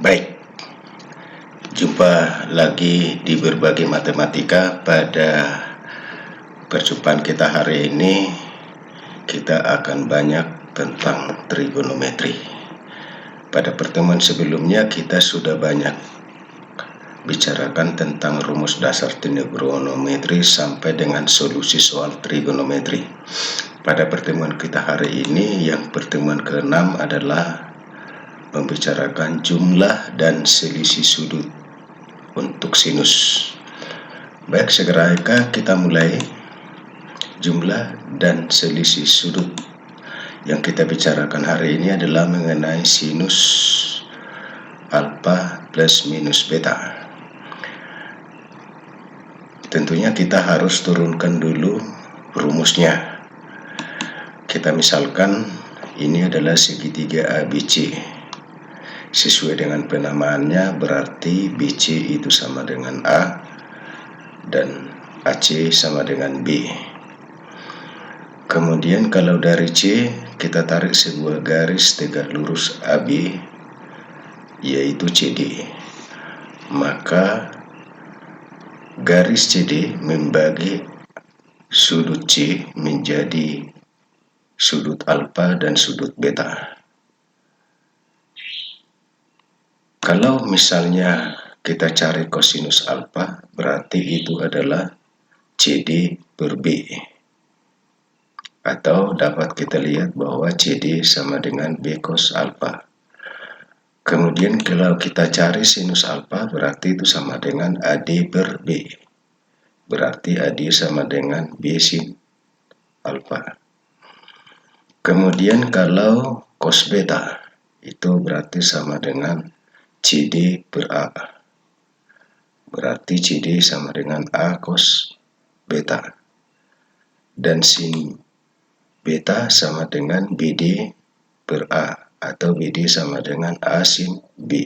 Baik, jumpa lagi di Berbagi Matematika. Pada perjumpaan kita hari ini, kita akan banyak tentang trigonometri. Pada pertemuan sebelumnya kita sudah banyak bicarakan tentang rumus dasar trigonometri sampai dengan solusi soal trigonometri. Pada pertemuan kita hari ini, yang pertemuan ke-6 adalah membicarakan jumlah dan selisih sudut untuk sinus. Baik, segera kita mulai. Jumlah dan selisih sudut yang kita bicarakan hari ini adalah mengenai sinus alfa plus minus beta. Tentunya kita harus turunkan dulu rumusnya. Kita misalkan ini adalah segitiga ABC. Sesuai dengan penamaannya, berarti BC itu sama dengan A dan AC sama dengan B. Kemudian kalau dari C kita tarik sebuah garis tegak lurus AB, yaitu CD. Maka garis CD membagi sudut C menjadi sudut alfa dan sudut beta. Kalau misalnya kita cari kosinus alfa, berarti itu adalah CD per B. Atau dapat kita lihat bahwa CD sama dengan B cos alfa. Kemudian kalau kita cari sinus alfa, berarti itu sama dengan AD per B. Berarti AD sama dengan B sin alfa. Kemudian kalau cos beta, itu berarti sama dengan CD per A. Berarti CD sama dengan A cos beta. Dan sin beta sama dengan BD per A. Atau BD sama dengan A sin B.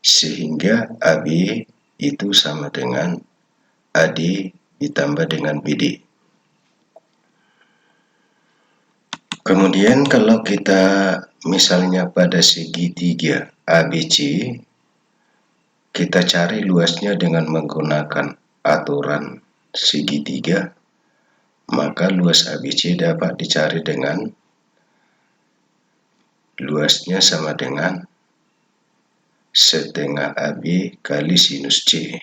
Sehingga AB itu sama dengan AD ditambah dengan BD. Kemudian kalau kita misalnya pada segitiga ABC, kita cari luasnya dengan menggunakan aturan segitiga, maka luas ABC dapat dicari dengan luasnya sama dengan setengah AB kali sinus C.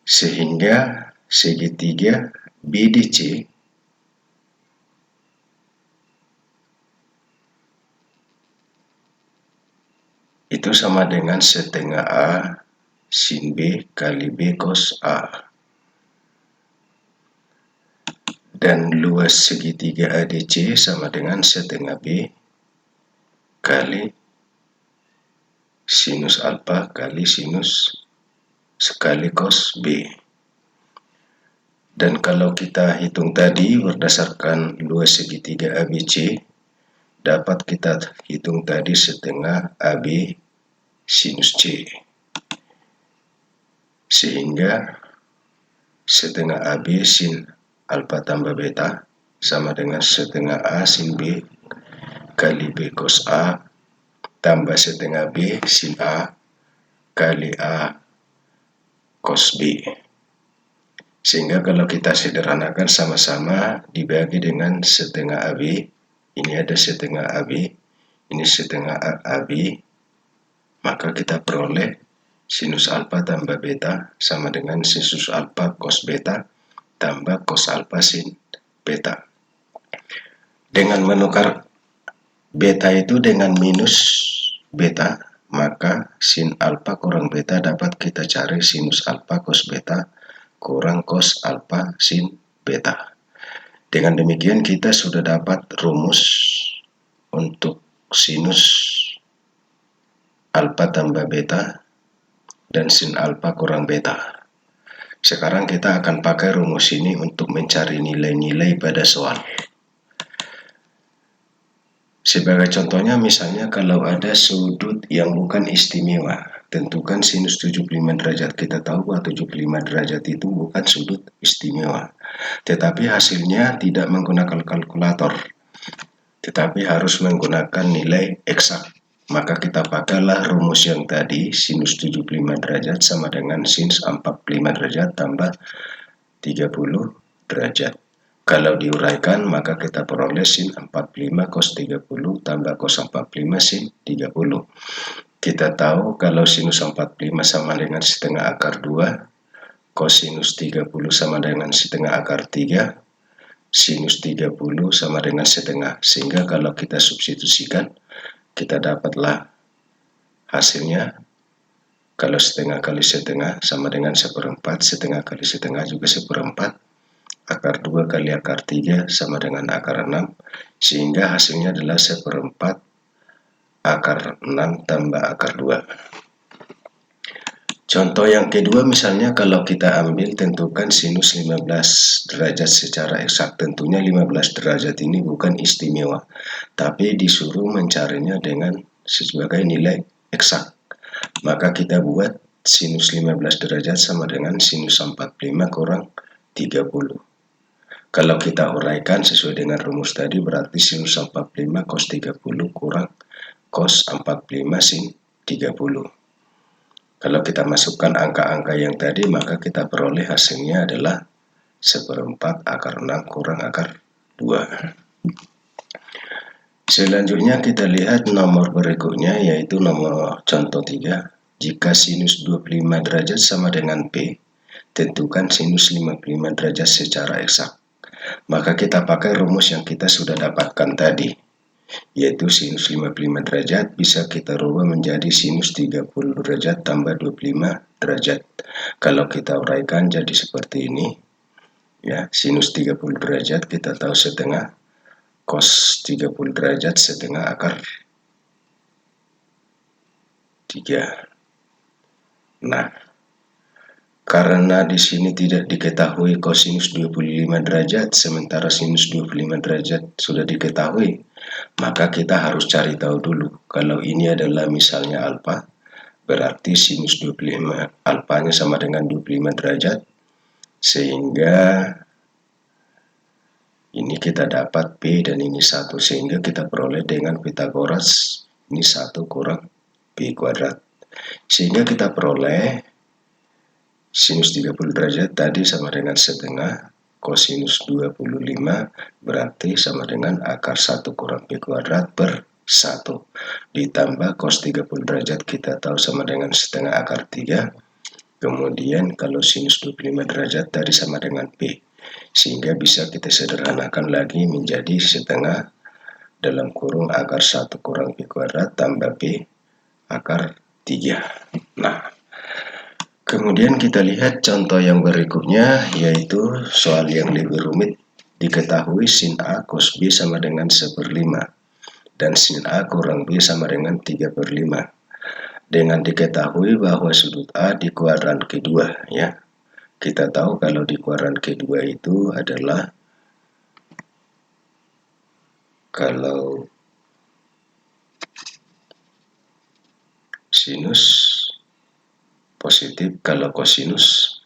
Sehingga segitiga BDC itu sama dengan setengah A sin B kali B cos A. Dan luas segitiga ADC sama dengan setengah B kali sinus alfa kali sinus sekali cos B. Dan kalau kita hitung tadi berdasarkan luas segitiga ABC, dapat kita hitung tadi setengah AB sinus C. Sehingga setengah AB sin alfa tambah beta sama dengan setengah A sin B kali B cos A tambah setengah B sin A kali A cos B. Sehingga kalau kita sederhanakan sama-sama dibagi dengan setengah AB, ini ada setengah AB, ini setengah AB, maka kita peroleh sinus alfa tambah beta sama dengan sinus alfa cos beta tambah cos alfa sin beta. Dengan menukar beta itu dengan minus beta, maka sin alfa kurang beta dapat kita cari sinus alfa cos beta kurang cos alfa sin beta. Dengan demikian kita sudah dapat rumus untuk sinus alfa tambah beta dan sin alfa kurang beta. Sekarang kita akan pakai rumus ini untuk mencari nilai-nilai pada soal. Sebagai contohnya, misalnya kalau ada sudut yang bukan istimewa, tentukan sinus 75 derajat. Kita tahu bahwa 75 derajat itu bukan sudut istimewa, tetapi hasilnya tidak menggunakan kalkulator. tetapi harus menggunakan nilai eksak. Maka kita pakailah rumus yang tadi, sinus 75 derajat sama dengan sinus 45 derajat tambah 30 derajat. Kalau diuraikan, maka kita peroleh sin 45 cos 30 tambah cos 45 sin 30. Kita tahu kalau sinus 45 sama dengan setengah akar 2, cosinus 30 sama dengan setengah akar 3, sinus 30 sama dengan setengah. Sehingga kalau kita substitusikan, kita dapatlah hasilnya. Kalau setengah kali setengah sama dengan seperempat, setengah kali setengah juga seperempat, akar 2 kali akar 3 sama dengan akar 6, sehingga hasilnya adalah seperempat akar 6 tambah akar 2. Contoh yang kedua, misalnya kalau kita ambil tentukan sinus 15 derajat secara eksak. Tentunya 15 derajat ini bukan istimewa, tapi disuruh mencarinya dengan sebagai nilai eksak. Maka kita buat sinus 15 derajat sama dengan sinus 45 kurang 30. Kalau kita uraikan sesuai dengan rumus tadi, berarti sinus 45 cos 30 kurang cos 45 sin 30. Kalau kita masukkan angka-angka yang tadi, maka kita peroleh hasilnya adalah seperempat akar 6 kurang akar 2. Selanjutnya kita lihat nomor berikutnya, yaitu nomor contoh 3. Jika sinus 25 derajat sama dengan P, tentukan sinus 55 derajat secara eksak. Maka kita pakai rumus yang kita sudah dapatkan tadi, yaitu sinus 55 derajat bisa kita rubah menjadi sinus 30 derajat tambah 25 derajat. Kalau kita uraikan jadi seperti ini, ya, sinus 30 derajat kita tahu setengah cos 30 derajat setengah akar 3. Nah, karena di sini tidak diketahui kosinus 25 derajat, sementara sinus 25 derajat sudah diketahui, maka kita harus cari tahu dulu. Kalau ini adalah misalnya alfa, berarti sinus 25 alfanya sama dengan 25 derajat, sehingga ini kita dapat P dan ini 1, sehingga kita peroleh dengan Pitagoras ini 1 kurang P kuadrat. Sehingga kita peroleh sinus 30 derajat tadi sama dengan setengah kosinus 25 berarti sama dengan akar 1 kurang P kuadrat per 1. Ditambah cos 30 derajat kita tahu sama dengan setengah akar 3. Kemudian kalau sinus 25 derajat tadi sama dengan P. Sehingga bisa kita sederhanakan lagi menjadi setengah dalam kurung akar 1 kurang P kuadrat tambah P akar 3. Nah, kemudian kita lihat contoh yang berikutnya, yaitu soal yang lebih rumit. Diketahui sin A cos B sama dengan 1/5 dan sin A kurang B sama dengan 3/5. Dengan diketahui bahwa sudut A di kuadran kedua, ya. Kita tahu kalau di kuadran kedua itu adalah kalau sinus positif, kalau kosinus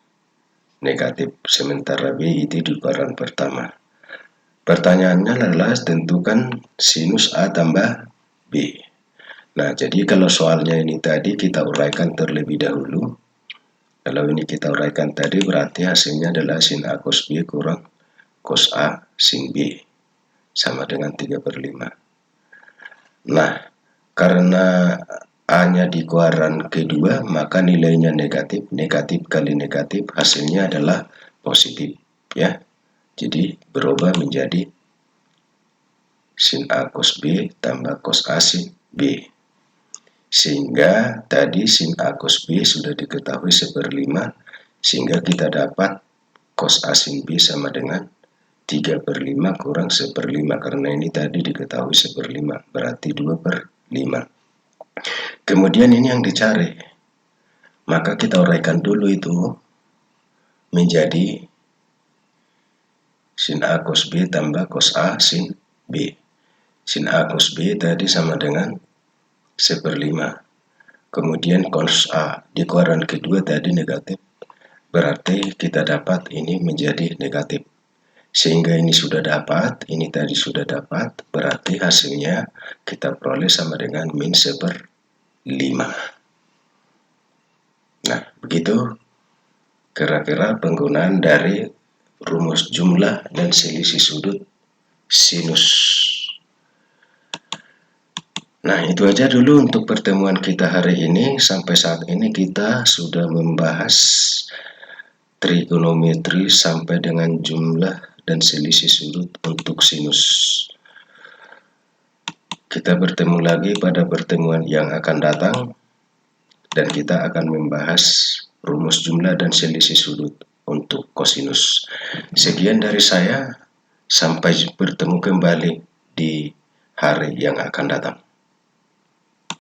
negatif, sementara B itu di kuadran pertama. Pertanyaannya adalah tentukan sinus A tambah B. Nah, jadi kalau soalnya ini tadi kita uraikan terlebih dahulu. Kalau ini kita uraikan tadi berarti hasilnya adalah sin A cos B kurang cos A sin B sama dengan 3/5. Nah, karena A-nya di kuadran kedua, maka nilainya negatif. Negatif kali negatif hasilnya adalah positif, ya. Jadi berubah menjadi sin A cos B tambah cos A sin B. Sehingga tadi sin A cos B sudah diketahui 1/5, sehingga kita dapat cos A sin B sama dengan 3/5 kurang 1/5, karena ini tadi diketahui 1/5, berarti 2/5. Kemudian ini yang dicari, maka kita uraikan dulu itu menjadi sin A cos B tambah cos A sin B. Sin A cos B tadi sama dengan 1/5. Kemudian cos A di kuadran kedua tadi negatif, berarti kita dapat ini menjadi negatif. Sehingga ini sudah dapat, ini tadi sudah dapat, berarti hasilnya kita peroleh sama dengan min 1/5. Nah, begitu kira-kira penggunaan dari rumus jumlah dan selisih sudut sinus. Nah, itu aja dulu untuk pertemuan kita hari ini. Sampai saat ini kita sudah membahas trigonometri sampai dengan jumlah dan selisih sudut untuk sinus. Kita bertemu lagi pada pertemuan yang akan datang dan kita akan membahas rumus jumlah dan selisih sudut untuk kosinus. Sekian dari saya, sampai bertemu kembali di hari yang akan datang.